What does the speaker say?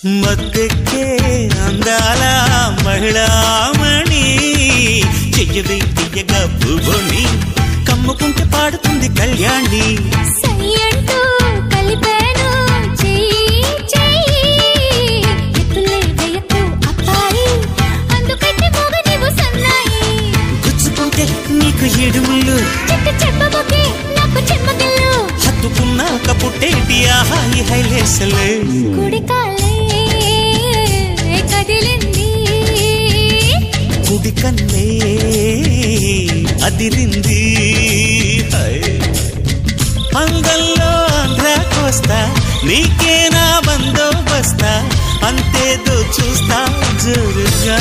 మత్తెక్కే అందాల మహిళామణి చెయ్యవే తీయగా పువ్వుని కమ్ముకుంటే పాడుతుంది కళ్యాణి గుచ్చుకుంటే నీకు ఎడుములు హత్తుకున్నాక పుట్టేటి ఆహాయి హైలేసలే కుడి కన్నే అదిరింది అంగల్లో ఆంధ్రా కోస్తా నీకేనా బందోబస్తా అంతేదో చూస్తా జోరుగా